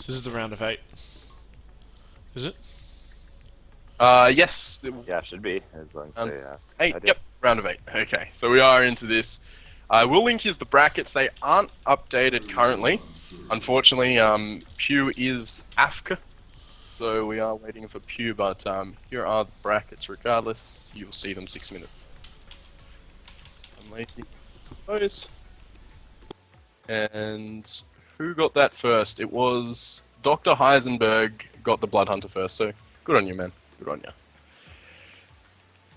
This is the round of 8. Is it? Yes. Yeah, should be. As long as they ask. 8. Yep, round of 8. Okay, so we are into this. I will link you the brackets. They aren't updated currently. Unfortunately, Pew is AFK, so we are waiting for Pew, but here are the brackets regardless. You'll see them 6 minutes. I'm lazy, I suppose. And who got that first? It was Dr. Heisenberg got the Blood Hunter first, so good on you, man. Good on you.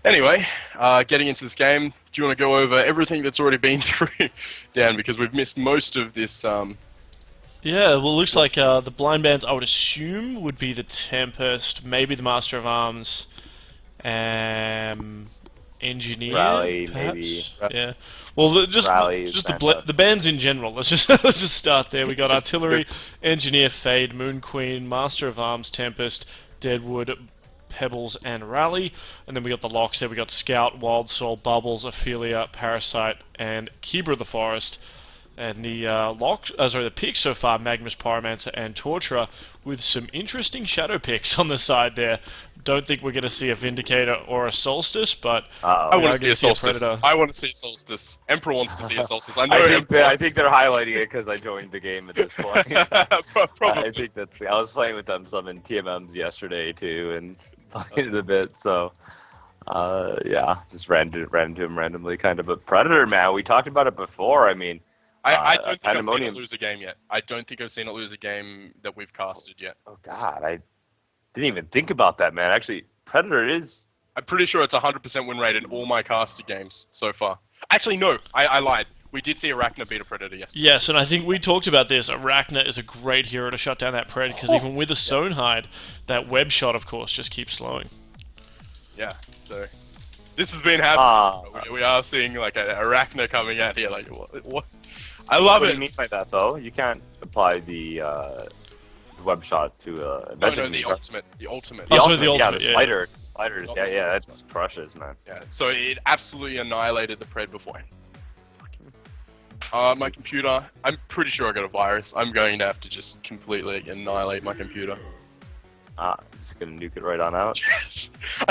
Anyway, getting into this game, do you want to go over everything that's already been through, Dan, because we've missed most of this. Yeah, well, it looks like the blind bands, I would assume, would be the Tempest, maybe the Master of Arms, Engineer, Rally, perhaps? maybe. Yeah. Well, just the bands in general. Let's just start there. We got Artillery, Engineer, Fade, Moon Queen, Master of Arms, Tempest, Deadwood, Pebbles, and Rally. And then we got the locks there. We got Scout, Wild Soul, Bubbles, Ophelia, Parasite, and Keeper of the Forest. And the the picks so far, Magnus, Pyromancer, and Torturer, with some interesting shadow picks on the side there. Don't think we're going to see a Vindicator or a Solstice, but I want to see a Solstice. I want to see a Solstice. Emperor wants to see a Solstice. I know. I think they're highlighting it because I joined the game at this point. Probably. I think that's. I was playing with them some in TMMs yesterday too, and playing it a bit. So, yeah, just ran to him randomly, kind of. But Predator, man, we talked about it before. I mean. I don't think I've seen it lose a game yet. I don't think I've seen it lose a game that we've casted yet. Oh God, I didn't even think about that, man. Actually, Predator is... I'm pretty sure it's 100% win rate in all my casted games so far. Actually, no, I lied. We did see Arachna beat a Predator yesterday. Yes, and I think we talked about this. Arachna is a great hero to shut down that Pred, because even with a Sonehide, that web shot, of course, just keeps slowing. Yeah, so... This has been happening. We are seeing, like, an Arachna coming out here. Like, what? I love it. What do you mean by that, though? You can't apply the web shot to a... No, the ultimate. The ultimate. The ultimate, yeah, the spider. Yeah. Spiders, yeah, that just crushes, man. Yeah, so it absolutely annihilated the Pred beforehand. My computer, I'm pretty sure I got a virus. I'm going to have to just completely annihilate my computer. Just gonna nuke it right on out.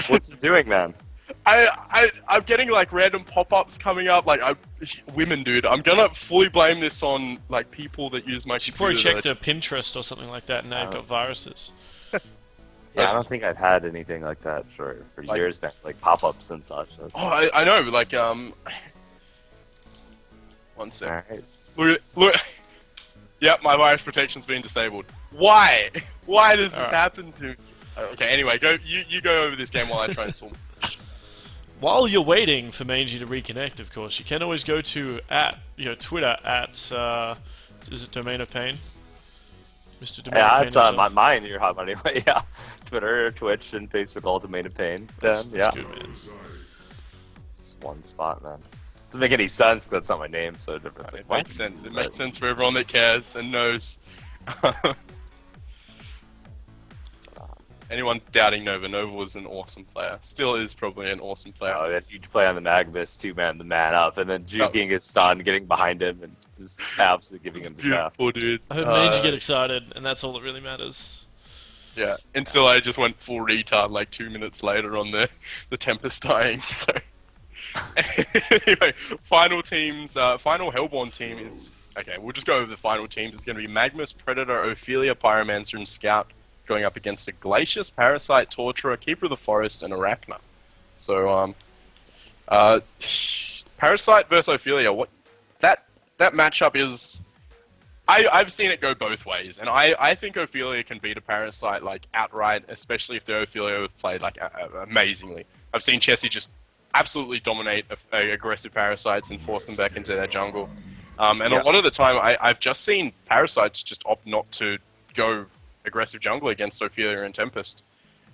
What's it doing, man? I'm getting like random pop-ups coming up, like women, dude. I'm gonna fully blame this on like people that use my computer. You probably checked a Pinterest or something like that, and now you've got viruses. Yeah, I don't think I've had anything like that for years now, like pop-ups and such. Oh, I know, like one sec. Right. Look. Yep, my virus protection's been disabled. Why? Why does this happen to me? Okay, anyway, you go over this game while I try and solve. While you're waiting for Mangy to reconnect, of course, you can always go to Twitter at is it Domain of Pain? Mr. Domain of Pain. Yeah, it's mine. You're hot anyway. Yeah, Twitter, Twitch, and Facebook, all Domain of Pain. That's yeah, good, man. It's one spot, man. Doesn't make any sense because that's not my name, so it's like, it makes sense. It makes sense for everyone that cares and knows. Anyone doubting Nova? Nova was an awesome player. Still is probably an awesome player. Oh, that huge play on the Magnus, two-man, the man up, and then juking his stun, getting behind him, and just absolutely giving him the shaft. Beautiful, dude. I heard Mangy get excited, and that's all that really matters. Yeah, until I just went full retard like 2 minutes later on the Tempest dying, so... Anyway, final Hellborn team is... Okay, we'll just go over the final teams. It's going to be Magnus, Predator, Ophelia, Pyromancer, and Scout going up against a Glacius, Parasite, Torturer, Keeper of the Forest, and Arachna. So, Parasite versus Ophelia, that matchup is... I've seen it go both ways, and I think Ophelia can beat a Parasite, like, outright, especially if the Ophelia was played, like, amazingly. I've seen Chessie just absolutely dominate aggressive Parasites and force them back into their jungle. And a lot of the time, I've just seen Parasites just opt not to go aggressive jungle against Ophelia and Tempest.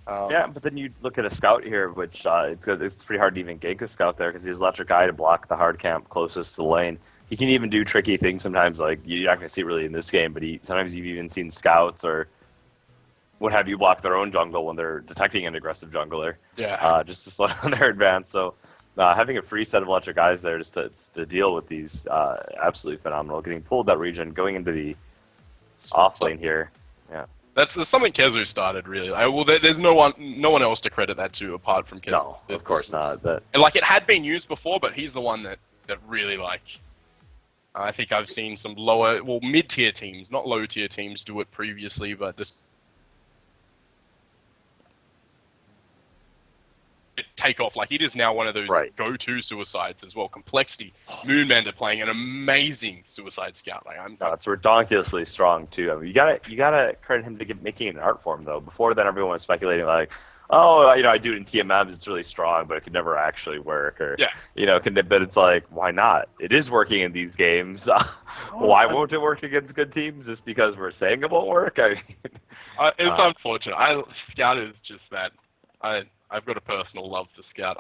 Yeah, but then you look at a Scout here, which it's pretty hard to even gank a Scout there because he's Electric Eye to block the hard camp closest to the lane. He can even do tricky things sometimes, like you're not going to see it really in this game, but sometimes you've even seen Scouts or what have you block their own jungle when they're detecting an aggressive jungler. Yeah. Just to slow down their advance. So having a free set of Electric Eyes there just to deal with these absolutely phenomenal. Getting pulled that region, going into the off lane here. Yeah. That's something Kezu started, really. There's no one else to credit that to apart from Kezu. No, of course not. Like, it had been used before, but he's the one that really, like... I think I've seen some mid-tier teams, not low-tier teams, do it previously, but this... take off. Like, it is now one of those go-to suicides as well. Complexity. Moonbender playing an amazing Suicide Scout. Like, no, it's redonkulously strong too. I mean, you gotta credit him to making an art form though. Before then, everyone was speculating like, oh, I do it in TMMs, it's really strong, but it could never actually work, or but it's like, why not? It is working in these games. Why won't it work against good teams? Just because we're saying it won't work? I mean, it's unfortunate. Scout is just that. I've got a personal love for Scout.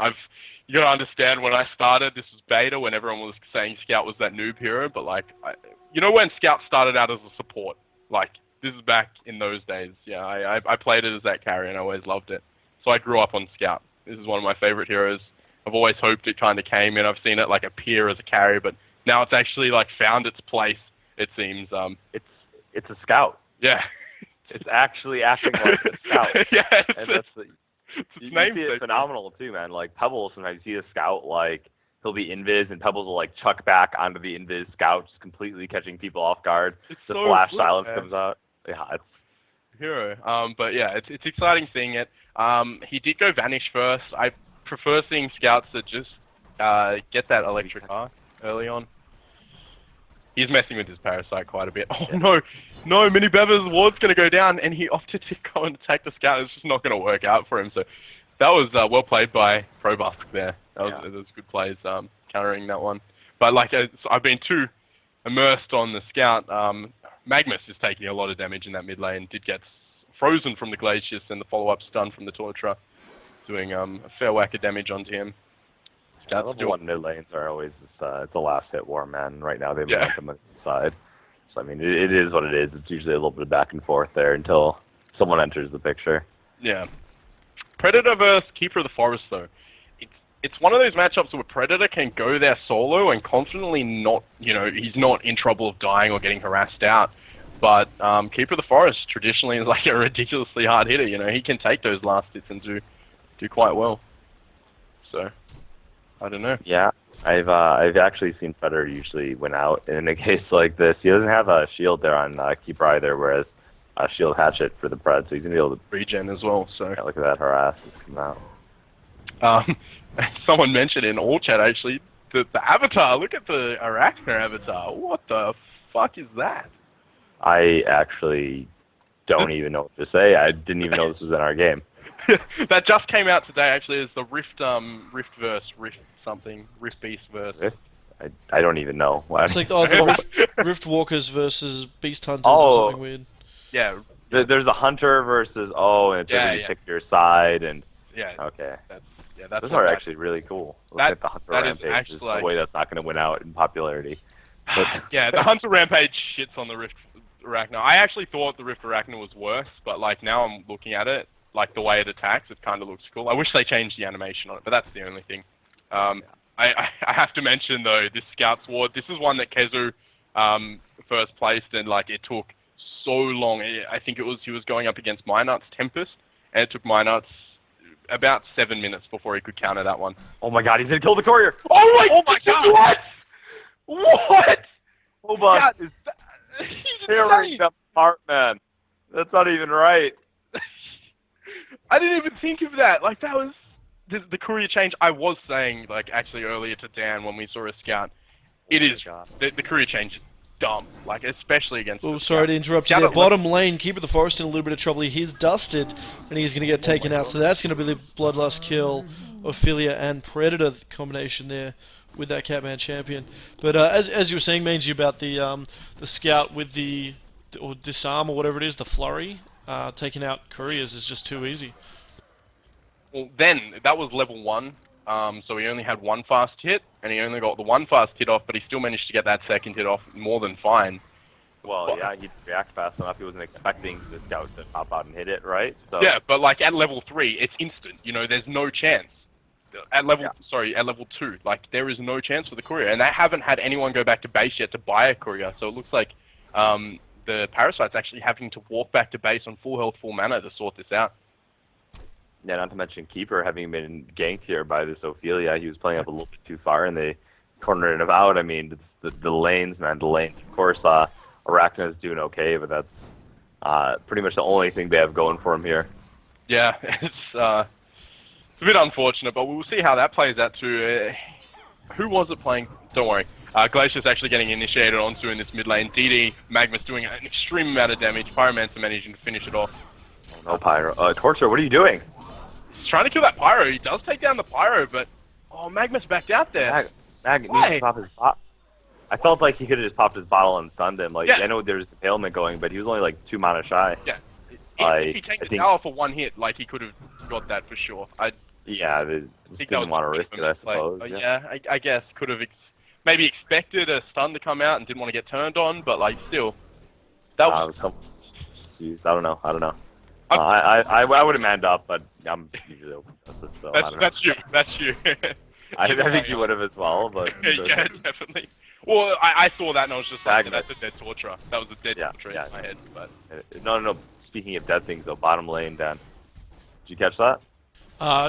You gotta understand, when I started, this was beta, when everyone was saying Scout was that noob hero, but like, when Scout started out as a support, like, this is back in those days. Yeah, I played it as that carry and I always loved it. So I grew up on Scout. This is one of my favorite heroes. I've always hoped it kind of came in. I've seen it like appear as a carry, but now it's actually like found its place, it seems. It's a Scout. Yeah. It's actually acting like a Scout. Yeah, you see it phenomenal too, man. Like Pebbles, sometimes you see a Scout, like he'll be invis and Pebbles will like chuck back onto the invis Scout, just completely catching people off guard. The flash silence comes out. Yeah, it's hero. But yeah, it's exciting seeing it. He did go Vanish first. I prefer seeing Scouts that just get that electric arc early on. He's messing with his Parasite quite a bit. Oh no, Mini Beva's ward's going to go down, and he opted to go and attack the Scout. It's just not going to work out for him. So that was well played by Probusk there. That was good plays countering that one. But like I've been too immersed on the Scout. Magnus is taking a lot of damage in that mid lane. Did get frozen from the Glacius and the follow-up stun from the Torturer, doing a fair whack of damage onto him. Level 1 mid lanes are always it's a last hit war, man. Right now they've got them on the side. So I mean, it is what it is. It's usually a little bit of back and forth there until someone enters the picture. Yeah. Predator versus Keeper of the Forest, though. It's one of those matchups where Predator can go there solo and confidently not, he's not in trouble of dying or getting harassed out. But Keeper of the Forest traditionally is like a ridiculously hard hitter. He can take those last hits and do quite well. So, I don't know. Yeah, I've actually seen Predator usually win out in a case like this. He doesn't have a shield there on Keeper either, whereas a shield hatchet for the Pred, so he's gonna be able to regen as well. So look at that harass that's come out. Someone mentioned in all chat actually the avatar. Look at the Arachner avatar. What the fuck is that? I actually don't even know what to say. I didn't even know this was in our game. That just came out today, actually. It's the Rift Beast verse. I don't even know. It's like the Rift Walkers versus Beast Hunters or something weird. Yeah. There's a Hunter versus, and it's you pick your side, and... Yeah. Okay. That's those are actually really cool. Look at the Hunter Rampage. Is like, the way that's not going to win out in popularity. Yeah, the Hunter Rampage shits on the Rift Arachna. I actually thought the Rift Arachna was worse, but like now I'm looking at it, like the way it attacks, it kind of looks cool. I wish they changed the animation on it, but that's the only thing. I have to mention though, this Scout's Ward, this is one that Kezu first placed, and like it took so long. I think he was going up against Minart's Tempest, and it took Minart's about 7 minutes before he could counter that one. Oh my god, he's gonna kill the courier! Oh my god! What? Bo1 is tearing them apart, man. That's not even right. I didn't even think of that. Like, that was... The courier change, I was saying, like, actually earlier to Dan when we saw a Scout, it is... The courier change is dumb. Like, especially against... Oh, sorry to interrupt you there. Bottom lane, Keeper of the Forest in a little bit of trouble. He's dusted, and he's going to get taken out. So that's going to be the Bloodlust kill, Ophelia and Predator combination there with that Catman champion. But as you were saying, Mangy, about the Scout with or Disarm or whatever it is, the Flurry, taking out couriers is just too easy. Well, then, that was level 1, so he only had one fast hit, and he only got the one fast hit off, but he still managed to get that second hit off more than fine. Well, yeah, he'd react fast enough. He wasn't expecting the Scout to pop out and hit it, right? So. Yeah, but like at level 3, it's instant. There's no chance. At level 2, like there is no chance for the courier, and they haven't had anyone go back to base yet to buy a courier. So it looks like the Parasite's actually having to walk back to base on full health, full mana to sort this out. Yeah, not to mention Keeper having been ganked here by this Ophelia. He was playing up a little bit too far, and they cornered him out. I mean, the lanes, man, the lanes. Of course, Arachna's doing okay, but that's pretty much the only thing they have going for him here. Yeah, it's a bit unfortunate, but we'll see how that plays out too. Who was it playing? Don't worry. Glacier's actually getting initiated onto in this mid lane. DD, Magnus doing an extreme amount of damage. Pyromancer managing to finish it off. Oh, no, Pyro. Torture, what are you doing? He's trying to kill that Pyro. He does take down the Pyro, but... Oh, Magnus backed out there. Magnus needs to pop his bot. I felt like he could have just popped his bottle and stunned him. Like, yeah. I know there's impalement going, but he was only like 2 mana shy. Yeah. If he takes the tower for 1 hit, like, he could have got that for sure. Yeah, they didn't want to risk it, I suppose. Yeah, I guess could have maybe expected a stun to come out and didn't want to get turned on, but like still, that was. Jeez, I don't know. I would have manned up, but I'm usually open to it, so that's you. That's you. I think you would have as well, but. Yeah, definitely. Well, I saw that and I was just like, that's a dead torturer. That was a dead torturer in my head, but. No. Speaking of dead things, though, bottom lane, Dan. Did you catch that?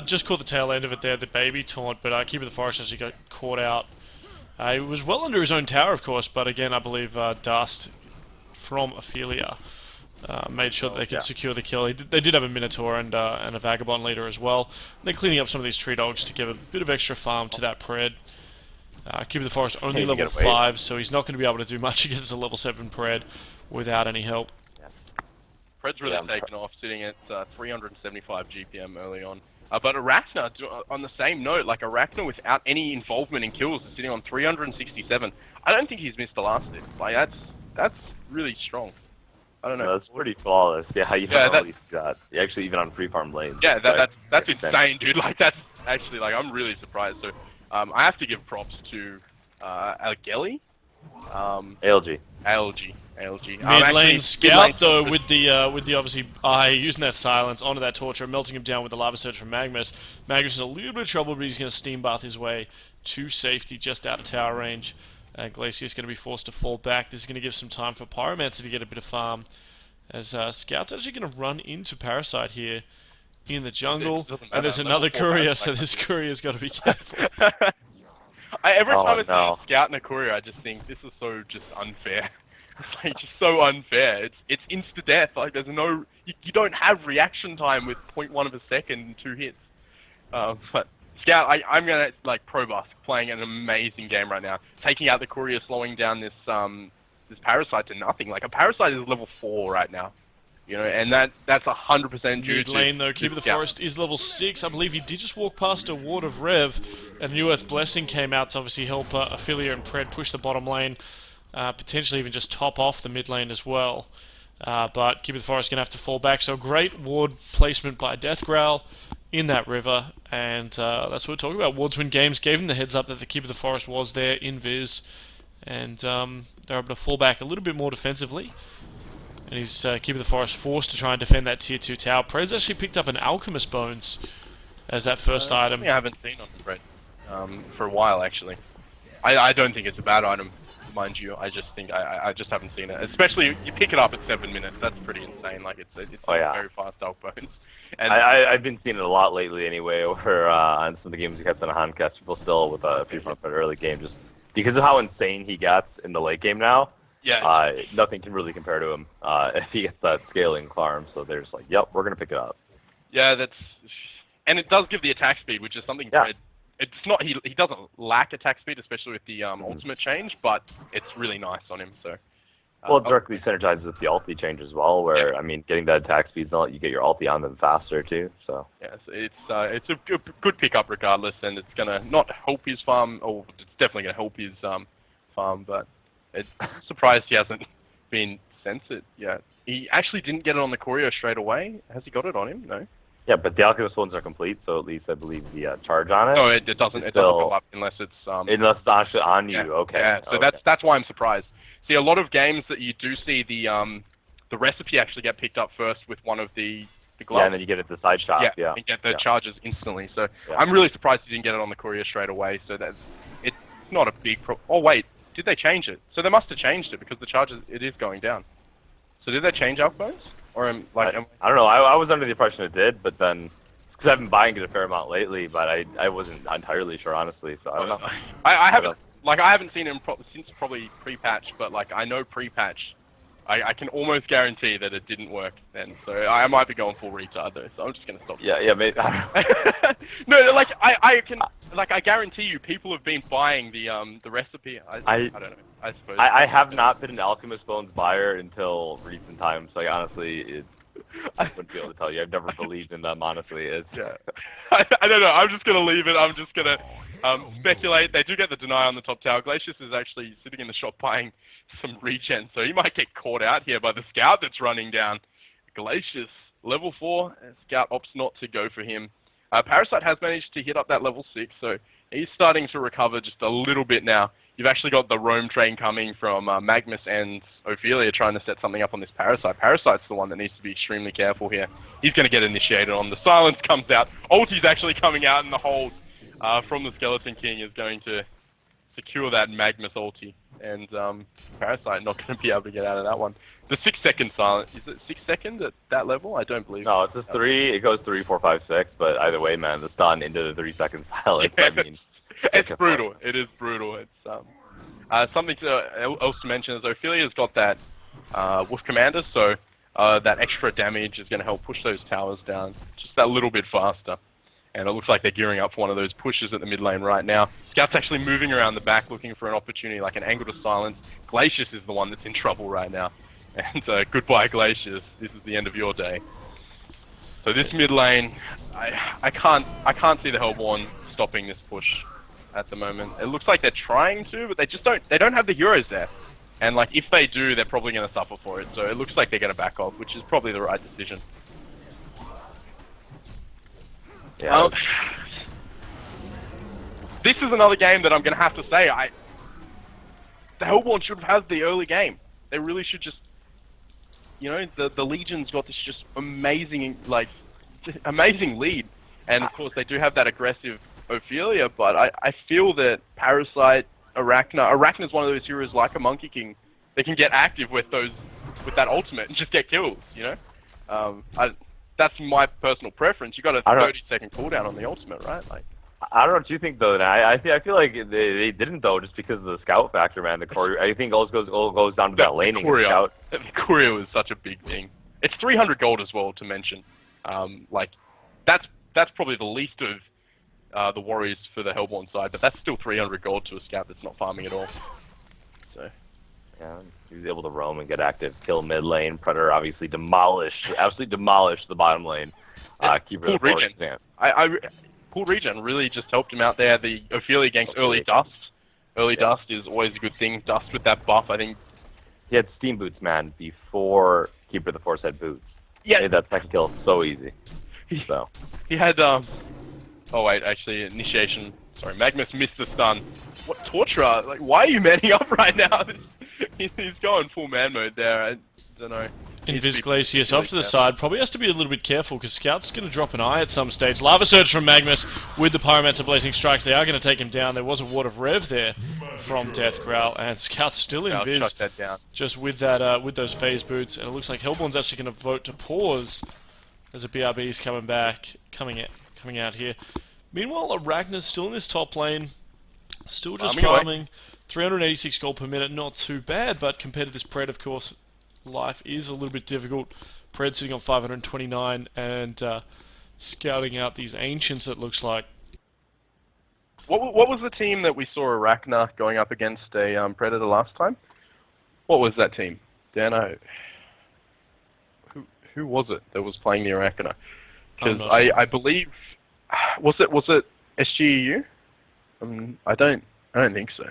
Just caught the tail end of it there, the baby taunt, but Keeper of the Forest actually got caught out. He was well under his own tower, of course, but again, I believe Dust from Ophelia made sure that they could secure the kill. They did have a Minotaur and a Vagabond leader as well. They're cleaning up some of these tree dogs to give a bit of extra farm to that Pred. Keeper of the Forest only level 5, so he's not going to be able to do much against a level 7 Pred without any help. Pred's really taken off, sitting at 375 GPM early on. But Arachna, on the same note, like Arachna without any involvement in kills is sitting on 367. I don't think he's missed the last hit. Like, that's really strong. I don't know. No, that's pretty flawless. Yeah, you don't always see that. Actually, even on free farm lanes. Yeah, that's insane, dude. Like, that's actually, like, I'm really surprised. So, I have to give props to Algeli. ALG. Mid lane scout though with the obviously using that silence onto that torture, melting him down with the lava surge from Magnus. Magnus is in a little bit of trouble, but he's going to steam bath his way to safety just out of tower range. Glacier's going to be forced to fall back. This is going to give some time for Pyromancer to get a bit of farm, as Scout's actually going to run into Parasite here in the jungle. And there's another courier, so this courier's got to be careful. Every time I see a Scout and a courier, I just think this is so just unfair. It's like just so unfair. It's insta death. Like there's no, you don't have reaction time with 0.1 of a second and 2 hits. But Scout, I'm gonna like Probusk playing an amazing game right now, taking out the courier, slowing down this this Parasite to nothing. Like a Parasite is level 4 right now, you know, and that's 100% due to lane though. Keeper of the Forest is level 6. I believe he did just walk past a Ward of Rev, and New Earth Blessing came out to obviously help Ophelia and Pred push the bottom lane. Potentially even just top off the mid lane as well. But Keeper of the Forest is going to have to fall back. So great ward placement by Death Growl in that river. And that's what we're talking about. Wards win games. Gave him the heads up that the Keeper of the Forest was there in Viz. And they're able to fall back a little bit more defensively. And he's Keeper of the Forest forced to try and defend that tier 2 tower. Pred's actually picked up an Alchemist Bones as that first item. I haven't seen on Pred for a while actually. I don't think it's a bad item. Mind you, I just think I just haven't seen it. Especially you pick it up at 7 minutes. That's pretty insane. Like it's very fast Elk Bones. And I've been seeing it a lot lately anyway. Over on some of the games we kept on a Handcast, people still with a free front early game just because of how insane he gets in the late game now. Yeah. Nothing can really compare to him if he gets that scaling farm. So they're just like, yep, we're gonna pick it up. Yeah, and it does give the attack speed, which is something Pred. It's not he doesn't lack attack speed, especially with the ultimate change, but it's really nice on him. So well, it directly synergizes with the ulti change as well. Where I mean, getting that attack speed, you get your ulti on them faster too. So yeah, it's a good pickup regardless, and it's gonna not help his farm, or it's definitely gonna help his farm. But it's surprised he hasn't been censored yet. He actually didn't get it on the courier straight away. Has he got it on him? No. Yeah, but the Alchemist ones are complete, so at least I believe the charge on it. No, it doesn't. It doesn't go up unless it's unless it's actually on you. Okay. Yeah, so that's why I'm surprised. See, a lot of games that you do see the recipe actually get picked up first with one of the gloves. Yeah, and then you get it the side shot. Yeah. And get the charges instantly. So I'm really surprised he didn't get it on the courier straight away. So it's not a big problem. Oh wait, did they change it? So they must have changed it because the charges it is going down. So did they change alpha bonus? Or I don't know. I was under the impression it did, but then because I've been buying it a fair amount lately, but I wasn't entirely sure honestly. So I don't know. I haven't I haven't seen him since probably pre-patch, but like I know pre-patch. I can almost guarantee that it didn't work then, so I might be going full retard though. So I'm just gonna stop. Yeah, maybe. No, like I guarantee you, people have been buying the recipe. I don't know. I suppose. I have not been an Alchemist Bones buyer until recent times. Like honestly, I wouldn't be able to tell you. I've never believed in them. Honestly, yeah. I don't know. I'm just gonna leave it. I'm just gonna speculate. They do get the deny on the top tower. Glacius is actually sitting in the shop buying some regen, so he might get caught out here by the scout that's running down. Glacius, level 4, scout opts not to go for him. Parasite has managed to hit up that level 6, so he's starting to recover just a little bit now. You've actually got the roam train coming from Magnus and Ophelia trying to set something up on this Parasite. Parasite's the one that needs to be extremely careful here. He's going to get initiated on. The silence comes out. Ulti's actually coming out, and the hold from the Skeleton King is going to secure that Magnus ulti. And Parasite not going to be able to get out of that one. The 6-second silence, is it 6 seconds at that level? I don't believe. No, it's a 3. It goes 3, 4, 5, 6. But either way, man, the stun into the 3-second silence. Yeah, I mean, it's brutal. It is brutal. It's something else to mention is Ophelia's got that Wolf Commander, so that extra damage is going to help push those towers down just that little bit faster. And it looks like they're gearing up for one of those pushes at the mid lane right now. Scout's actually moving around the back looking for an opportunity, like an angle to silence. Glacius is the one that's in trouble right now. And goodbye, Glacius. This is the end of your day. So this mid lane, I can't see the Hellborn stopping this push at the moment. It looks like they're trying to, but they don't have the heroes there. And like if they do, they're probably going to suffer for it. So it looks like they're going to back off, which is probably the right decision. Yeah. This is another game that I'm going to have to say, the Hellborn should have had the early game. They really should just, you know, the Legion's got this just amazing lead. And of course they do have that aggressive Ophelia, but I feel that Parasite, Arachna's one of those heroes like a Monkey King. They can get active with that ultimate and just get kills, you know? That's my personal preference. You got a 30-second cooldown on the ultimate, right? Like, I don't know what you think though. I feel like they didn't though, just because of the scout factor, man. The Courier, I think all goes down to that laning. The Courier was such a big thing. It's 300 gold as well to mention. Like that's probably the least of the worries for the Hellborn side, but that's still 300 gold to a scout that's not farming at all. So. Yeah, he was able to roam and get active, kill mid lane. Predator obviously absolutely demolished the bottom lane. Keeper of the regen. Pool regen really just helped him out there. The Ophelia ganks early dust. Dust is always a good thing. Dust with that buff, I think. He had steam boots, man, before Keeper of the Force had boots. Yeah. Made that second kill so easy. He had oh wait, actually initiation. Sorry, Magnus missed the stun. What Torturer? Like, why are you manning up right now? He's going full man mode there. I don't know. Invis Glacius off to the side. Probably has to be a little bit careful because Scout's going to drop an eye at some stage. Lava Surge from Magnus with the Pyromancer Blazing Strikes. They are going to take him down. There was a Ward of Rev there from Death Growl, and Scout's still invis just with that with those phase boots. And it looks like Hellborn's actually going to vote to pause as a BRB is coming out here. Meanwhile, Arachna's still in this top lane, still just farming. 386 gold per minute, not too bad, but compared to this Pred, of course, life is a little bit difficult. Pred sitting on 529 and scouting out these Ancients, it looks like. What was the team that we saw Arachna going up against a Predator last time? What was that team? Dano? Who was it that was playing the Arachna? Because I believe... Was it SGEU? I don't think so.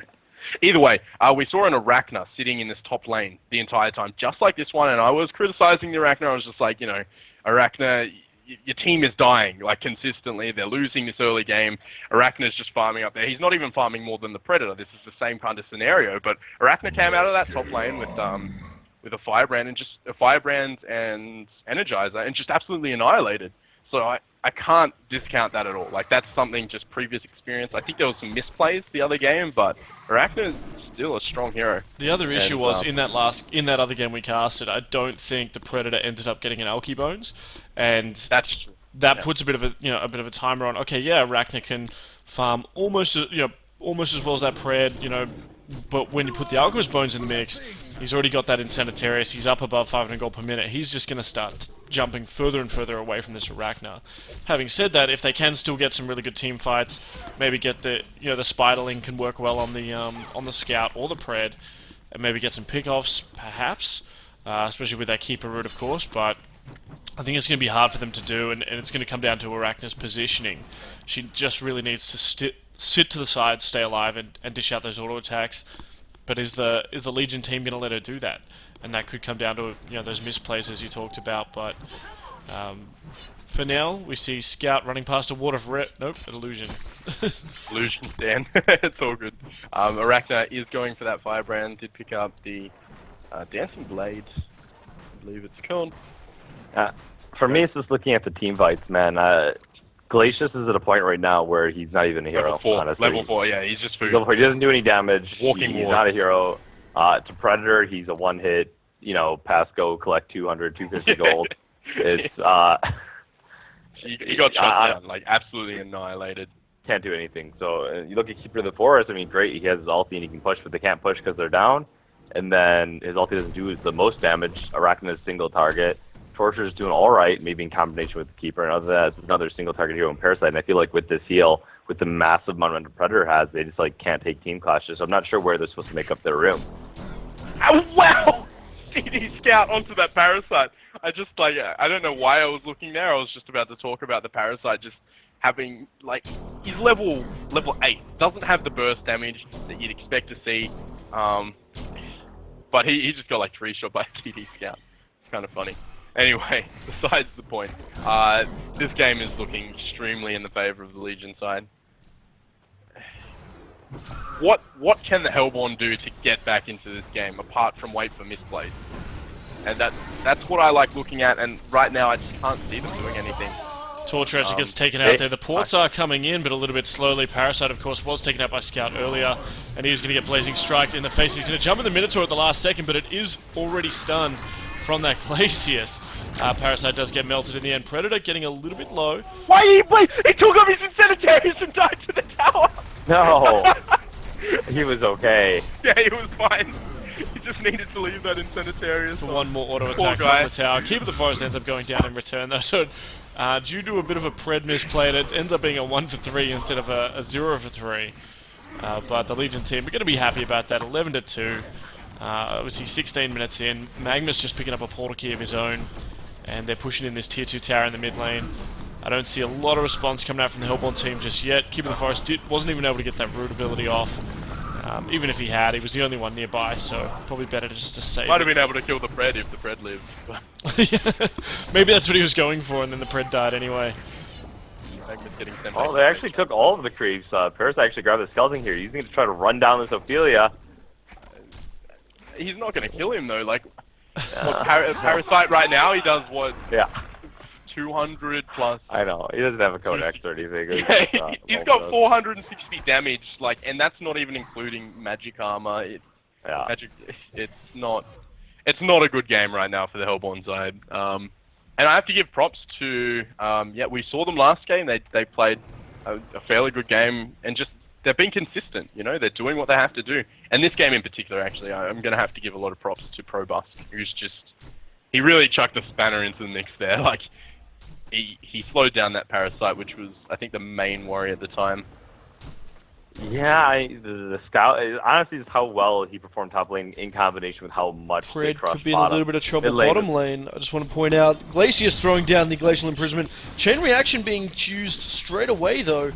Either way, we saw an Arachna sitting in this top lane the entire time, just like this one, and I was criticizing the Arachna. I was just like, you know, Arachna, your team is dying, like, consistently. They're losing this early game. Arachna's just farming up there. He's not even farming more than the Predator. This is the same kind of scenario, but Arachna came out of that top lane with a Firebrand and Energizer and just absolutely annihilated. So I can't discount that at all. Like, that's something just previous experience. I think there was some misplays the other game, but Arachna still a strong hero. The other issue was in that other game we casted, I don't think the Predator ended up getting an Alky Bones, and that's true. That puts a bit of a timer on. Okay, yeah, Arachna can farm almost as well as that Pred, but when you put the Alchemist Bones in the mix, he's already got that Incendiarius, he's up above 500 gold per minute, he's just going to start jumping further and further away from this Arachna. Having said that, if they can still get some really good team fights, maybe get the Spiderling can work well on the Scout or the Pred, and maybe get some pickoffs, perhaps, especially with that Keeper route, of course, but I think it's going to be hard for them to do, and it's going to come down to Arachna's positioning. She just really needs to sit to the side, stay alive, and dish out those auto attacks. But is the Legion team going to let her do that? And that could come down to those misplays as you talked about. But for now, we see Scout running past a Ward of Red. Nope, an Illusion. Illusion, Dan. It's all good. Arachna is going for that Firebrand. Did pick up the Dancing Blade, I believe it's called. For me, it's just looking at the team fights, man. Glacius is at a point right now where he's not even a hero. Level 4, yeah, he's just food. Level 4, he doesn't do any damage. He's not a hero. To Predator, he's a one-hit, pass go, collect 200, 250 gold. It's, he got shot down, absolutely annihilated. Can't do anything. So, you look at Keeper of the Forest, great, he has his ulti and he can push, but they can't push because they're down. And then his ulti doesn't do the most damage. Arachna's single target. Torture's doing alright, maybe in combination with the Keeper, and other than that, it's another single target hero in Parasite, and I feel like with this heal, with the massive amount of Predator has, they just can't take team clashes, so I'm not sure where they're supposed to make up their room. Oh, wow! DD Scout onto that Parasite. I just, I don't know why I was looking there, I was just about to talk about the Parasite just having, he's level 8, doesn't have the burst damage that you'd expect to see, but he just got 3-shot by DD Scout. It's kind of funny. Anyway, besides the point, this game is looking extremely in the favor of the Legion side. What can the Hellborn do to get back into this game, apart from wait for misplays? And that's what I like looking at, and right now I just can't see them doing anything. Torture actually gets taken out there. The ports are coming in, but a little bit slowly. Parasite, of course, was taken out by Scout earlier, and he's going to get Blazing Strike in the face. He's going to jump in the Minotaur at the last second, but it is already stunned from that Glacius. Parasite does get melted in the end. Predator getting a little bit low. Why did he play? He took off his Incendiarius and died to the tower! No! He was okay. Yeah, he was fine. He just needed to leave that Incendiarius. For one more auto attack from the tower. Keeper of the Forest ends up going down in return though, so due to a bit of a Pred misplay, it ends up being a 1 for 3 instead of a 0 for 3. But the Legion team are going to be happy about that. 11 to 2. Obviously 16 minutes in. Magma's just picking up a portal key of his own, and they're pushing in this tier 2 tower in the mid lane. I don't see a lot of response coming out from the Hellborn team just yet. Keeper of the Forest wasn't even able to get that root ability off. Even if he had, he was the only one nearby, so probably better just to save. Might have been able to kill the Pred if the Pred lived. Maybe that's what he was going for, and then the Pred died anyway. Oh, they actually took all of the creeps. Parasite actually grabbed the skeleton here, using it to try to run down this Ophelia. He's not going to kill him though. Parasite right now, he does what? Yeah. 200 plus. I know, he doesn't have a codex or anything. Yeah, he's got 460 damage, and that's not even including magic armor. It's not a good game right now for the Hellborn side. And I have to give props to, we saw them last game. They played a fairly good game, and just they've been consistent. They're doing what they have to do. And this game in particular, actually, I'm going to have to give a lot of props to Probusk, he really chucked a spanner into the mix there. He slowed down that Parasite, which was, I think, the main worry at the time. Yeah, the Scout, honestly, is how well he performed top lane in combination with how much they Pred crushed could be in a little bit of trouble bottom lane. I just want to point out, Glacius throwing down the Glacial Imprisonment. Chain Reaction being used straight away, though.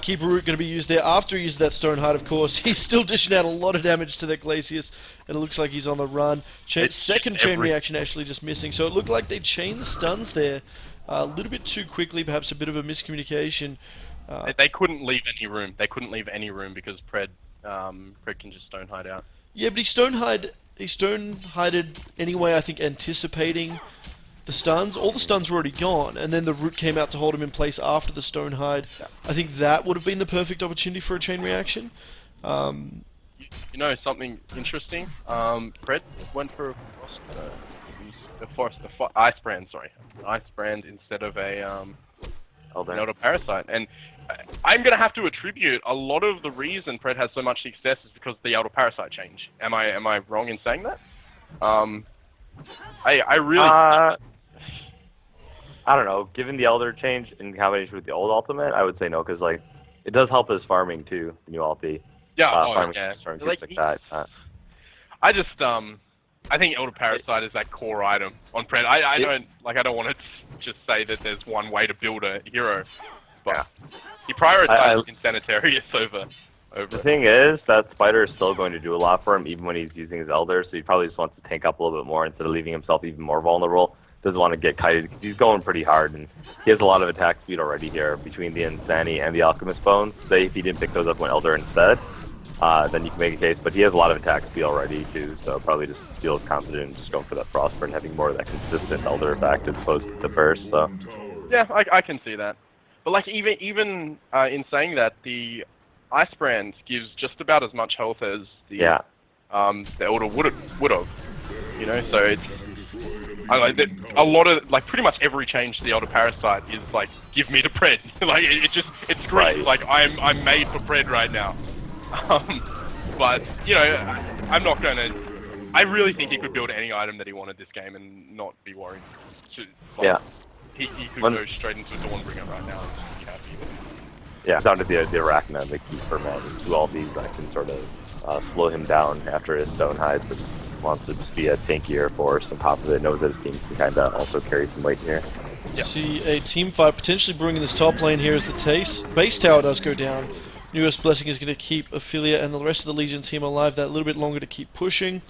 Keeper Root going to be used there after he used that Stoneheart, of course. He's still dishing out a lot of damage to that Glacius, and it looks like he's on the run. Second Chain Reaction actually just missing, so it looked like they chained the stuns there a little bit too quickly, perhaps a bit of a miscommunication. They couldn't leave any room. They couldn't leave any room because Pred can just Stonehide out. Yeah, but he Stonehided anyway, I think, anticipating the stuns. All the stuns were already gone, and then the root came out to hold him in place after the Stonehide. I think that would have been the perfect opportunity for a chain reaction. you know something interesting? Pred went for ice brand, sorry, ice brand instead of a Elder Parasite, and I'm gonna have to attribute a lot of the reason Pred has so much success is because of the Elder Parasite change. Am I wrong in saying that? I really. I don't know. Given the Elder change in combination with the old ultimate, I would say no, because like it does help his farming too. The new ulti. Yeah, farming yeah. Like that. I just I think Elder Parasite is that core item on Pred. I don't want to just say that there's one way to build a hero, but he prioritizes Insanitarius over. The thing is that Spider is still going to do a lot for him even when he's using his Elder, so he probably just wants to tank up a little bit more instead of leaving himself even more vulnerable. Doesn't want to get kited because he's going pretty hard, and he has a lot of attack speed already here between the Insani and the Alchemist Bones. Say if he didn't pick those up when Elder instead, then you can make a case, but he has a lot of attack speed already too, so probably just feels confident in just going for that Frostburn, having more of that consistent Elder effect as opposed to the burst, so. Yeah, I can see that. But like even in saying that, the Ice Brand gives just about as much health as the Elder would have, you know, so it's a lot of, like, pretty much every change to the Elder Parasite is like, give me the Pred. Like, it screams, like, I'm made for Pred right now. But, you know, I'm not gonna, I really think he could build any item that he wanted this game and not be worried. He could go straight into a Dawnbringer right now and be happy. Yeah, down to the Arachna, the Keeper, man. Two all these that can sort of slow him down after his Stone Hides, but wants to just be a tankier force on top of it, knows that his team can kind of also carry some weight here. See a team fight potentially brewing in this top lane here as the base tower does go down. Newest Blessing is going to keep Ophelia and the rest of the Legion team alive that little bit longer to keep pushing.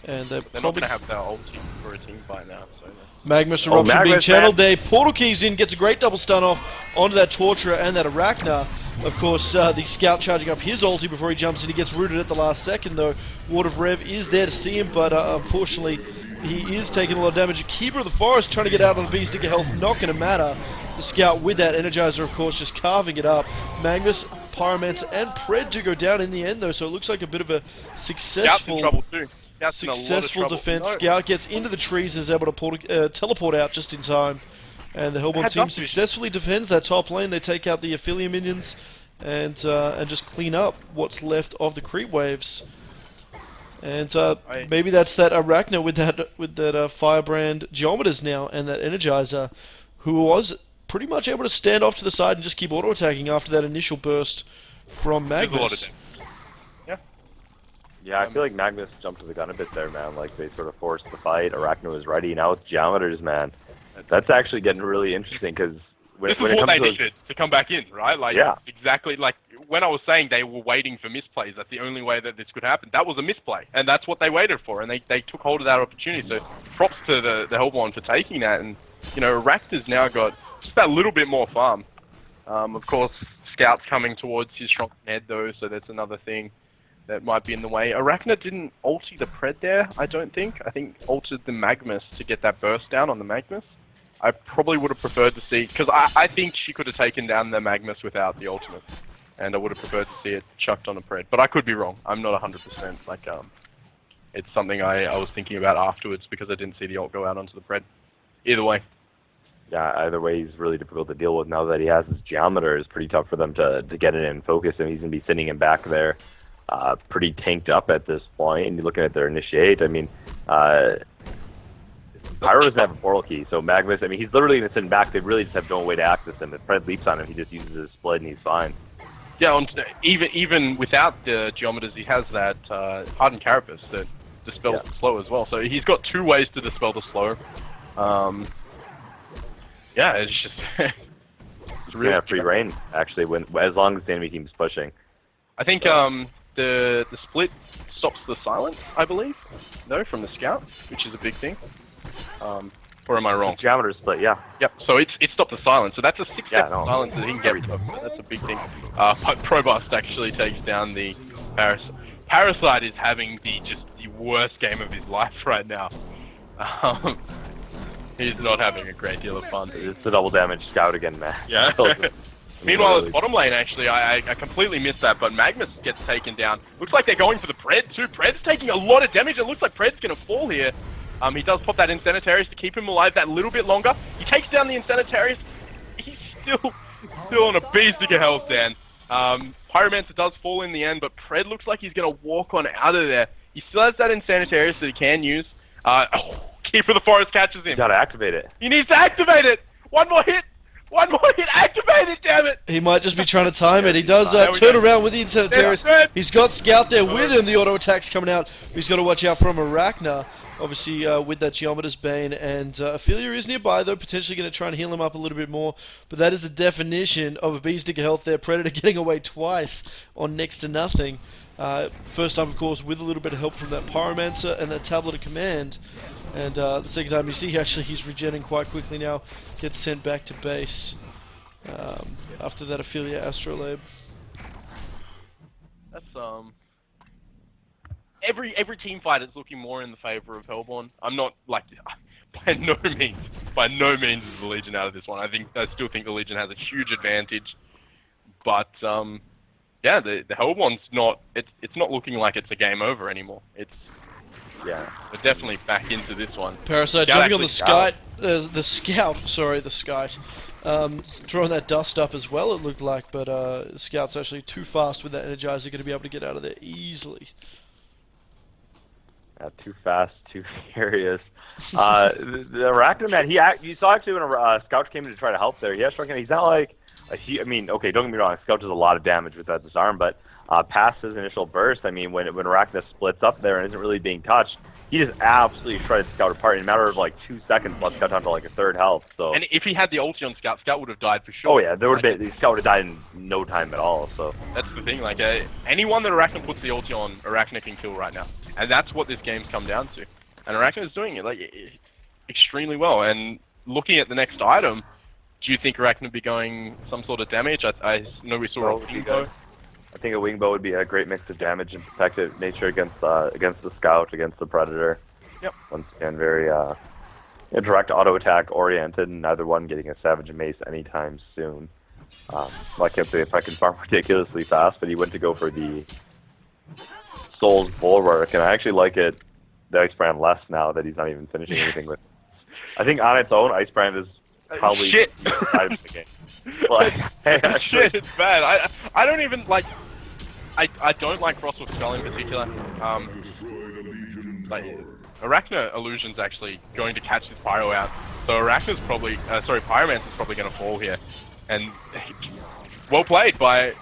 And they're not going to have their ulti for a team fight now. So Magnus Eruption being channeled there. Portal keys in, gets a great double stun off onto that Torturer and that Arachna. Of course, the Scout charging up his ulti before he jumps in. He gets rooted at the last second, though. Ward of Rev is there to see him, but unfortunately, he is taking a lot of damage. Keeper of the Forest trying to get out on the V-Sticker health, not going to matter. The Scout with that Energizer, of course, just carving it up. Magnus, Pyromancer, and Pred do go down in the end, though, so it looks like a bit of a successful... Scout's in trouble, too. Successful defense. No. Scout gets into the trees and is able to teleport out just in time. And the Hellborn team successfully defends that top lane. They take out the Ophelia minions and just clean up what's left of the creep waves. And maybe that's that Arachna with that Firebrand Geometers now and that Energizer, who was pretty much able to stand off to the side and just keep auto-attacking after that initial burst from Magnus. Yeah, I feel like Magnus jumped to the gun a bit there, man. Like, they sort of forced the fight. Arachna was ready. Now with Geometers, man. That's actually getting really interesting, because when it comes to... This is what they needed to come back in, right? Like, exactly. Like, when I was saying they were waiting for misplays, that's the only way that this could happen. That was a misplay, and that's what they waited for, and they took hold of that opportunity. So, props to the Hellborn for taking that, and, you know, Arachna's now got just that little bit more farm. Of course, Scout's coming towards his strong head, though, so that's another thing that might be in the way. Arachna didn't ulti the Pred there, I don't think. I think ulted the Magnus to get that burst down on the Magnus. I probably would have preferred to see, because I think she could have taken down the Magnus without the ultimate, and I would have preferred to see it chucked on a Pred. But I could be wrong. I'm not 100%. Like, it's something I was thinking about afterwards because I didn't see the ult go out onto the Pred. Either way. Yeah, either way, he's really difficult to deal with now that he has his Geometer. It's pretty tough for them to get it in focus, and he's going to be sitting him back there. Pretty tanked up at this point, and you're looking at their initiate. I mean, Pyro doesn't have a portal key, so Magnus, I mean, he's literally going to sit back. They really just have no way to access him. If Pred leaps on him, he just uses his split and he's fine. Yeah, even without the Geometers, he has that Hardened Carapace that dispels the slow as well. So he's got two ways to dispel the slow. Yeah, it's just... it's really have free reign, actually, as long as the enemy team's pushing. I think the split stops the silence, I believe, though, from the Scout, which is a big thing. Or am I wrong? The Geometer split, yeah. Yep, so it stopped the silence, so that's a 6-second silence that he can get. That's a big thing. But Probust actually takes down the Parasite. Parasite is having the worst game of his life right now. He's not having a great deal of fun. It's the double damage Scout again, man. Yeah. Meanwhile, it's bottom lane, actually. I completely missed that, but Magnus gets taken down. Looks like they're going for the Pred, too. Pred's taking a lot of damage. It looks like Pred's going to fall here. He does pop that Incenitarius to keep him alive that little bit longer. He takes down the Incenitarius. He's still on a beast of health, Dan. Pyromancer does fall in the end, but Pred looks like he's going to walk on out of there. He still has that Incenitarius that he can use. Keeper of the Forest catches him. You gotta activate it. He needs to activate it! One more hit! Activate it, damn it! He might just be trying to time it. He does turn around with the Incenitarius. He's got Scout there with him. The auto attack's coming out. He's got to watch out from Arachna. Obviously, with that Geometer's Bane, and Ophelia is nearby, though, potentially going to try and heal him up a little bit more. But that is the definition of a beast of health there. Predator getting away twice on next to nothing. First time, of course, with a little bit of help from that Pyromancer and that Tablet of Command. And the second time you see, actually, he's regenerating quite quickly now. Gets sent back to base after that Ophelia Astrolabe. That's, Every team fight is looking more in the favor of Hellborn. I'm not, like, by no means is the Legion out of this one. I still think the Legion has a huge advantage. But, yeah, the Hellborn's not, it's not looking like it's a game over anymore. We're definitely back into this one. Parasite jumping on the Scout. The Scout. Throwing that dust up as well, it looked like, but Scout's actually too fast with that Energizer, going to be able to get out of there easily. Too fast, too furious. The Arachna, man, you saw actually when Scout came in to try to help there, he has struck in. He's not like I mean, okay, don't get me wrong, Scout does a lot of damage with that disarm, but past his initial burst, I mean, when Arachna splits up there and isn't really being touched, he just absolutely shredded Scout apart in a matter of like 2 seconds, plus Scout down to like a third health. So. And if he had the ulti on Scout, Scout would have died for sure. Oh yeah, Scout would have died in no time at all. So that's the thing. Like anyone that Arachna puts the ulti on, Arachna can kill right now, and that's what this game's come down to. And Arachna is doing it like extremely well. And looking at the next item, do you think Arachna would be going some sort of damage? I know we saw a Wingbow. I think a Wingbow would be a great mix of damage and protective nature against the Scout, against the Predator. Yep. Once again, very direct auto attack oriented, and neither one getting a Savage and Mace anytime soon. I can't say if I can farm ridiculously fast, but he went to go for the Soul's Bulwark, and I actually like it, the Ice Brand, less now that he's not even finishing anything with. I think on its own, Ice Brand is probably shit. the game. But, hey, shit, it's bad. I don't even like. I don't like Frostwolf Skull in particular. Arachna Illusion's actually going to catch this Pyro out, so Arachna's probably, Pyromancer's probably going to fall here. And well played by.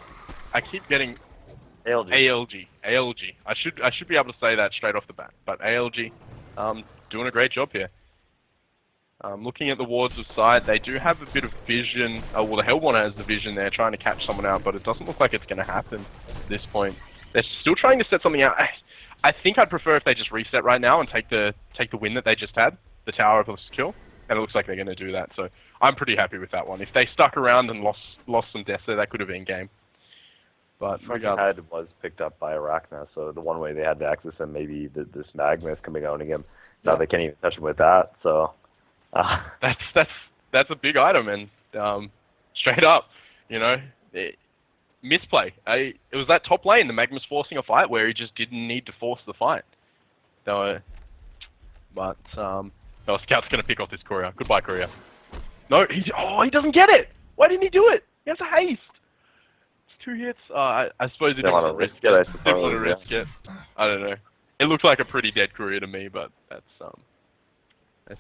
I keep getting ALG. I should be able to say that straight off the bat. But ALG, doing a great job here. Looking at the wards of side, they do have a bit of vision. Well, the Hellborn has the vision there, trying to catch someone out, but it doesn't look like it's going to happen at this point. They're still trying to set something out. I think I'd prefer if they just reset right now and take the win that they just had, the Tower of Kill, and it looks like they're going to do that. So I'm pretty happy with that one. If they stuck around and lost some deaths there, that could have been game. But head was picked up by Arachna, so the one way they had to access him, maybe this Magnus coming out again. Now they can't even touch him with that. So. That's a big item, and straight up, misplay. It was that top lane, the Magnus forcing a fight where he just didn't need to force the fight. But Scout's gonna pick off this courier. Goodbye, courier. No, he doesn't get it. Why didn't he do it? He has a haste. It's 2 hits. I suppose he didn't want to risk it. Didn't want to risk it. I don't know. It looks like a pretty dead courier to me, but that's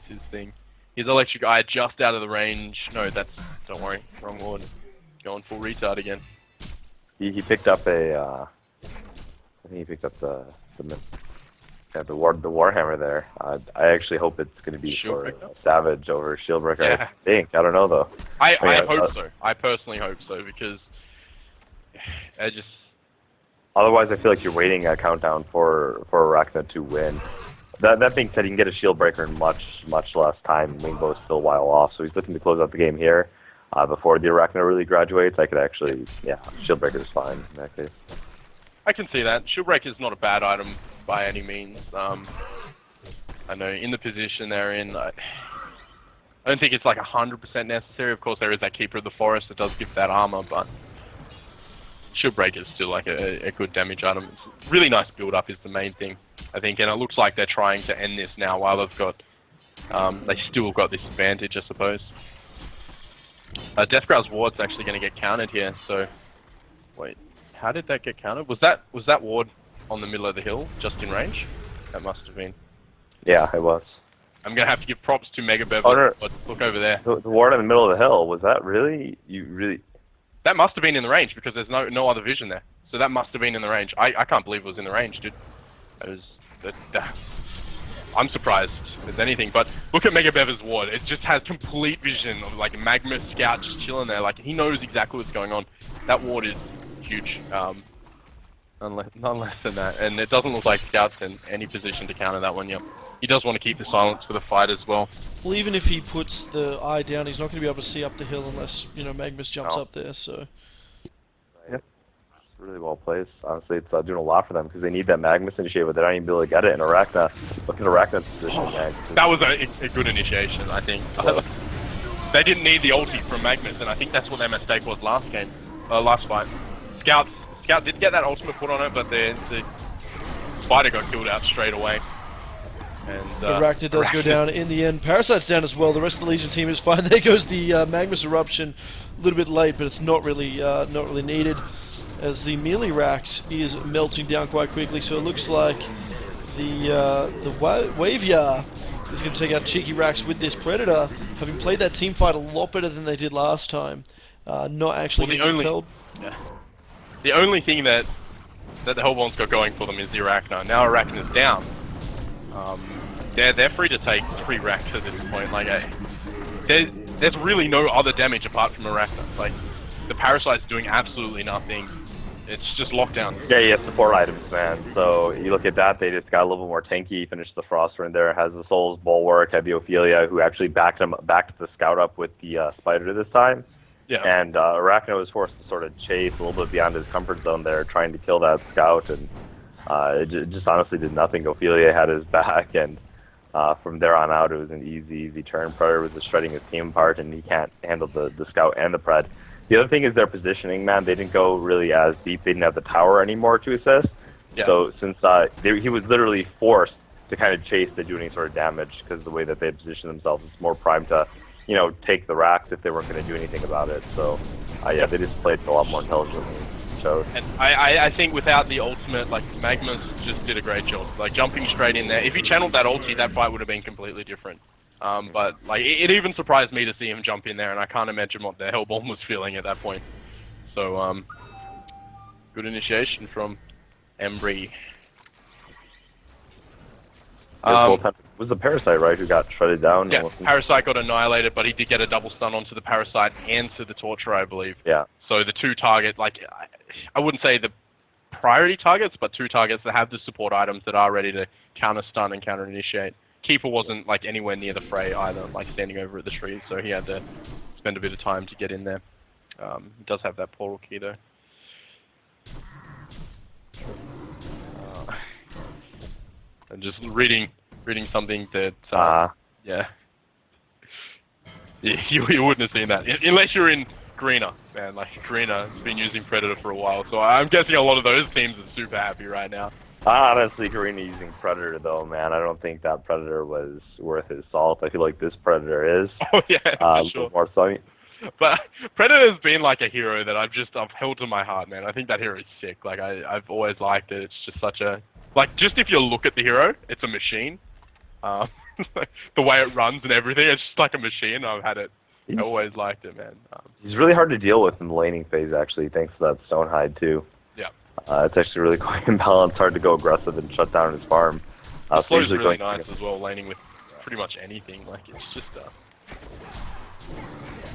his thing. His electric eye just out of the range. No, don't worry, wrong ward. Going full retard again. He picked up I think he picked up the Warhammer there. I actually hope it's going to be for Savage over Shieldbreaker. Yeah. I think. I don't know though. I hope so. I personally hope so, because otherwise I feel like you're waiting a countdown for Arachna to win. That being said, he can get a Shieldbreaker in much less time. Wingbow's still a while off, so he's looking to close out the game here before the Arachna really graduates. I could actually, Shieldbreaker is fine in that case. I can see that. Shieldbreaker is not a bad item by any means. I know in the position they're in, I don't think it's like 100% necessary. Of course, there is that Keeper of the Forest that does give that armor, but Shield Breaker is still like a good damage item. It's really nice build-up is the main thing, I think, and it looks like they're trying to end this now while they've got, they still got this advantage, I suppose. Deathgrowl's ward's actually going to get countered here, so... Wait, how did that get countered? Was that ward on the middle of the hill, just in range? That must have been. Yeah, it was. I'm going to have to give props to Mega Bev. Oh, no. Look over there. The ward in the middle of the hill, was that really? You really... That must have been in the range, because there's no other vision there. So that must have been in the range. I can't believe it was in the range, dude. I'm surprised as anything, but look at Mega Bev's ward. It just has complete vision of like Magma Scout just chilling there. Like, he knows exactly what's going on. That ward is huge. None less than that. And it doesn't look like Scout's in any position to counter that one yet. He does want to keep the silence for the fight as well. Well, even if he puts the eye down, he's not going to be able to see up the hill unless, you know, Magnus jumps up there, so... Yep. It's really well placed. Honestly, it's doing a lot for them, because they need that Magnus initiate, but they're not even able to get it in Arachna. Look at Arachna's position, man. That was a good initiation, I think. They didn't need the ulti from Magnus, and I think that's what their mistake was last game. Last fight. Scout did get that ultimate put on it, but the spider got killed out straight away. And Arachna does go down in the end. Parasite's down as well. The rest of the Legion team is fine. There goes the Magnus Eruption, a little bit late, but it's not really needed, as the melee racks is melting down quite quickly. So it looks like the Waveya is going to take out Cheeky Racks with this Predator, having played that team fight a lot better than they did last time. Not actually the only thing that the Hellbourne's got going for them is the Arachna. Now Arachna's down. They're free to take 3 racks at this point. Like, there's really no other damage apart from Arachna. Like, the Parasite's doing absolutely nothing. It's just lockdown. Yeah, he has support items, man. So you look at that, they just got a little bit more tanky. Finished the Froster in there. Has the Soul's Bulwark, had the Ophelia, who actually backed the Scout up with the Spider this time. Yeah. And Arachna was forced to sort of chase a little bit beyond his comfort zone there, trying to kill that Scout, and it just honestly did nothing. Ophelia had his back, and from there on out, it was an easy turn. Predator was just shredding his team apart, and he can't handle the Scout and the Pred. The other thing is their positioning, man. They didn't go really as deep. They didn't have the tower anymore to assist. Yeah. So since he was literally forced to kind of chase to do any sort of damage, because the way that they had positioned themselves is more primed to, you know, take the racks if they weren't going to do anything about it. So, yeah, they just played a lot more intelligently. So. And I think without the ultimate, like, Magma's just did a great job. Like, jumping straight in there. If he channeled that ulti, that fight would have been completely different. But, like, it even surprised me to see him jump in there, and I can't imagine what the Hellbourne was feeling at that point. So, good initiation from Embry. It was the Parasite, right, who got shredded down? Yeah, Parasite got annihilated, but he did get a double stun onto the Parasite and to the Torturer, I believe. Yeah. So the 2 targets, like, I wouldn't say the priority targets, but 2 targets that have the support items that are ready to counter stun and counter initiate. Keeper wasn't, like, anywhere near the fray either, like standing over at the trees, so he had to spend a bit of time to get in there. He does have that portal key though. And just reading something that yeah, you wouldn't have seen that unless you're in Greener, man. Like, Greener's been using Predator for a while, so I'm guessing a lot of those teams are super happy right now. Honestly, Karina using Predator though, man. I don't think that Predator was worth his salt. I feel like this Predator is. Oh yeah, for sure. More so. But Predator's been like a hero that I've held to my heart, man. I think that hero is sick. Like, I've always liked it. It's just such a, like, just if you look at the hero, it's a machine. The way it runs and everything, it's just like a machine. I always liked it, man. He's really hard to deal with in the laning phase, actually, thanks to that Stonehide too. Yeah. It's actually really quite imbalanced, hard to go aggressive and shut down his farm. The slow is really nice as well, laning with pretty much anything. Like, it's just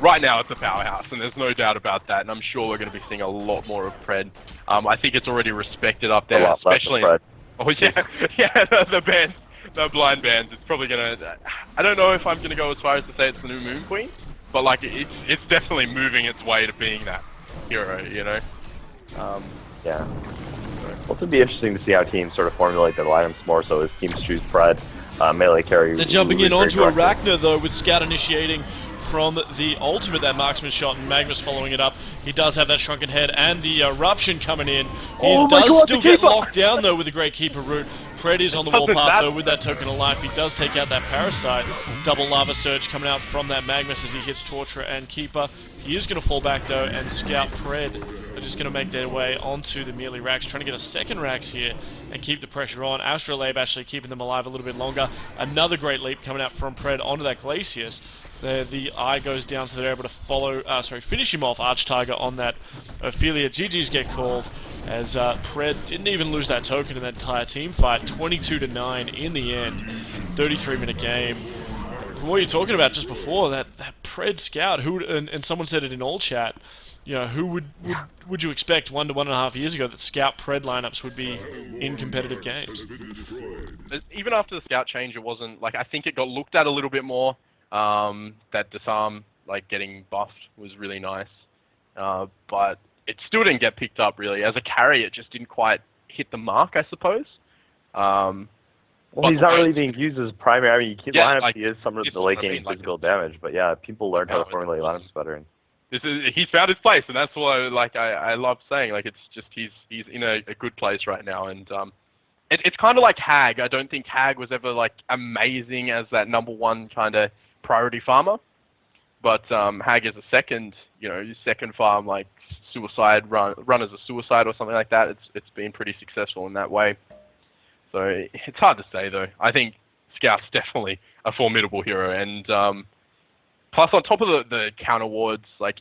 right now it's a powerhouse, and there's no doubt about that, and I'm sure we're going to be seeing a lot more of Pred. I think it's already respected up there, especially... Oh yeah, yeah, the bands, the blind bands, it's probably going to... I don't know if I'm going to go as far as to say it's the new Moon Queen, but, like, it's definitely moving its way to being that hero, you know? Yeah. Well, it'll be interesting to see how teams sort of formulate their lineups more so as teams choose Pred. melee carry. They're jumping in onto directed. Arachna though, with Scout initiating from the ultimate, that marksman shot, and Magnus following it up. He does have that shrunken head and the eruption coming in. He does still get locked down though with the great keeper root. Pred is on the warpath though with that token of life. He does take out that parasite. Double lava surge coming out from that Magnus as he hits Torturer and Keeper. He is going to fall back though, and Scout Pred are just going to make their way onto the melee racks, trying to get a second racks here and keep the pressure on. Astrolabe actually keeping them alive a little bit longer. Another great leap coming out from Pred onto that Glacius. The eye goes down, so they're able to finish him off, Arch Tiger, on that Ophelia. GG's get called as Pred didn't even lose that token in that entire team fight. 22-9 in the end. 33-minute game. From what you're talking about just before, that Pred Scout, and someone said it in all chat, you know, who would you expect 1 to 1.5 years ago that Scout Pred lineups would be in competitive games? Even after the Scout change, it wasn't, like, I think it got looked at a little bit more. That disarm, like, getting buffed was really nice. But it still didn't get picked up, really. As a carry, it just didn't quite hit the mark, I suppose. Well, he's not really being used as primary. I mean, you keep lineups, like, he is some of the late game physical damage, but yeah, people learn how to formulate lineups better. And he's found his place, and that's what I love saying. Like, it's just he's in a good place right now, and it's kind of like Hag. I don't think Hag was ever like amazing as that #1 kind of priority farmer, but Hag is a second farm, like suicide run as a suicide or something like that. It's been pretty successful in that way. So it's hard to say though. I think Scout's definitely a formidable hero, and plus on top of the counter wards, like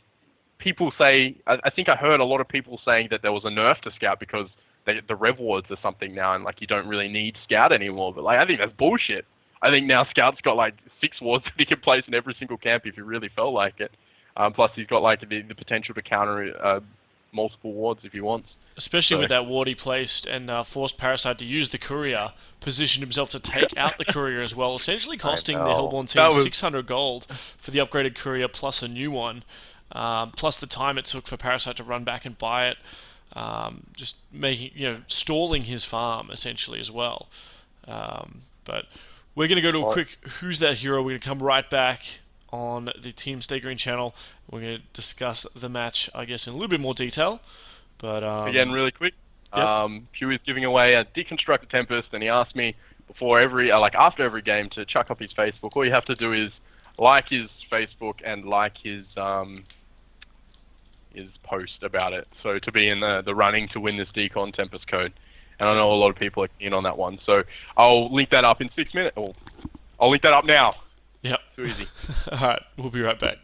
people say, I think I heard a lot of people saying that there was a nerf to Scout because the rev wards are something now, and like you don't really need Scout anymore. But like I think that's bullshit. I think now Scout's got like 6 wards that he can place in every single camp if he really felt like it. Plus he's got like the potential to counter multiple wards if he wants. Especially with that ward he placed and forced Parasite to use the courier, positioned himself to take out the courier as well, essentially costing the Hellborn team 600 gold for the upgraded courier plus a new one, plus the time it took for Parasite to run back and buy it, just making, stalling his farm essentially as well. But we're going to go to a quick Who's That Hero. We're going to come right back on the Team Stay Green channel. We're going to discuss the match, I guess, in a little bit more detail. But again, really quick, yep. Pew is giving away a Deconstructed Tempest, and he asked me before after every game to chuck up his Facebook. All you have to do is like his Facebook and like his post about it. So to be in the running to win this Decon Tempest code. And I know a lot of people are keen on that one. So I'll link that up in 6 minutes. I'll link that up now. Yep. Too easy. All right, we'll be right back.